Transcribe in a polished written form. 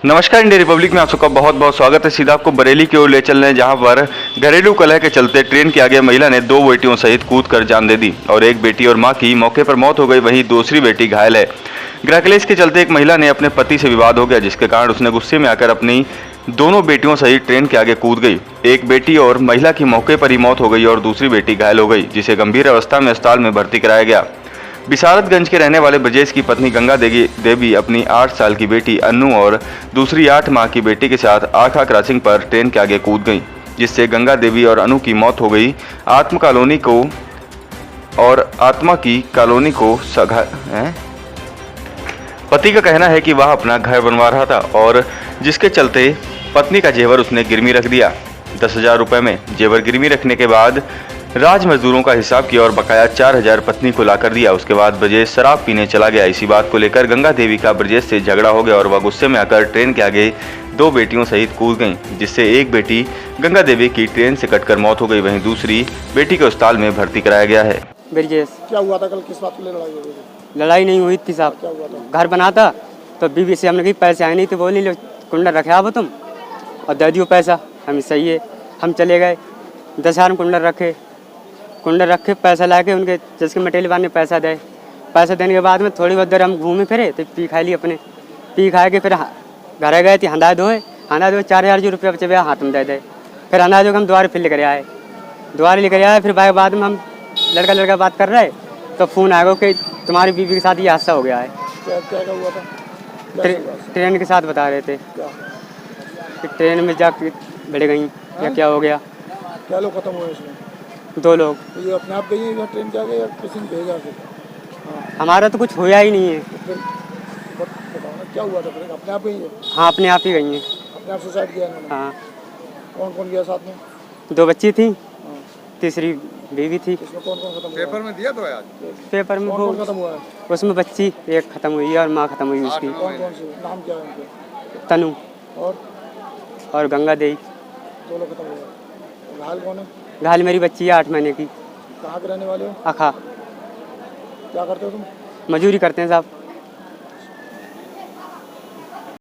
नमस्कार, India Republic में आप सबका बहुत बहुत स्वागत है। सीधा आपको बरेली की ओर ले चल रहे हैं, जहां पर घरेलू कलह के चलते ट्रेन के आगे महिला ने 2 बेटियों सहित कूद कर जान दे दी और एक बेटी और मां की मौके पर मौत हो गई, वहीं दूसरी बेटी घायल है। गृह कलेश के चलते एक महिला ने अपने पति से विवाद हो गया, जिसके कारण उसने गुस्से में आकर अपनी दोनों बेटियों सहित ट्रेन के आगे कूद गई। एक बेटी और महिला की मौके पर ही मौत हो गई और दूसरी बेटी घायल हो गई, जिसे गंभीर अवस्था में अस्पताल में भर्ती कराया गया। बिसारतगंज के रहने वाले ब्रजेश की पत्नी गंगा देवी अपनी 8 साल की बेटी अन्नू और दूसरी 8 माह की बेटी के साथ आखा क्रॉसिंग पर ट्रेन के आगे कूद गईं, जिससे गंगा देवी और अनु की मौत हो गई। आत्मा की कॉलोनी को पति का कहना है कि वह अपना घर बनवा रहा था और जिसके चलते पत्नी का जेवर उसने गिरवी रख दिया। 10,000 रुपए में जेवर गिरवी रखने के बाद राज मजदूरों का हिसाब किया और बकाया 4,000 पत्नी को लाकर दिया। उसके बाद ब्रजेश शराब पीने चला गया। इसी बात को लेकर गंगा देवी का ब्रजेश से झगड़ा हो गया और वह गुस्से में आकर ट्रेन के आगे 2 बेटियों सहित कूद गईं, जिससे एक बेटी गंगा देवी की ट्रेन से कटकर मौत हो गई, वहीं दूसरी बेटी को अस्पताल में भर्ती कराया गया है। ब्रजेश, क्या हुआ था कल? किस बात को ले लड़ाई हुई थी? लड़ाई नहीं हुई थी साहब। क्या हुआ था? घर बना था तो बीबी से हमने कही पैसे आए नहीं थे, बोली लो कुंडा रखे आप तुम और दे दियो पैसा। हम सही है, हम चले गए 10,000 कुंडा रखे पैसा ला के उनके जिसके मटेरियल वाले पैसा देने के बाद में थोड़ी बहुत देर हम घूमे फिरे तो पी खाई ली अपने। पी खा के फिर घर गए थे, हंदा धोए 4,000 रुपये बचे हुए हाथ में दे। फिर हंदा धो हम द्वारे फिर लेकर आए। फिर बाद में हम लड़का बात कर रहे तो फ़ोन आएगा कि तुम्हारी बीवी के साथ ये हादसा हो गया है। क्या हुआ था? ट्रेन के साथ बता रहे थे कि ट्रेन में जाके भिड़ गई या क्या हो गया। क्या लोग खत्म हुए इसमें? 2 लोग। तो ये अपने आप गई है ट्रेन के आगे या किसी ने भेजा फिर? हमारा तो कुछ होया ही नहीं है। तो फिर बताओ ना क्या हुआ था? फिर अपने आप गई है? हाँ, अपने आप ही गई हैं। अपने आप सुसाइड किया इन्होंने? हाँ। कौन कौन गया साथ में? 2 बच्ची थी, हाँ। तीसरी बीवी थी। इसमें कौन कौन खत्म हुआ? पेपर में दिया तो है आज। पेपर में कौन खत्म हुआ है? उसमें बच्ची एक खत्म हुई है और माँ खत्म हुई उसकी। कौन कौन से नाम क्या है उनके? तनु और गंगा देवी। 2 लोग खत्म हुए। घायल कौन है? घायल मेरी बच्ची है 8 महीने की। कहाँ के रहने वाले हो? आखा। क्या करते हो तुम? मजूरी करते हैं साहब।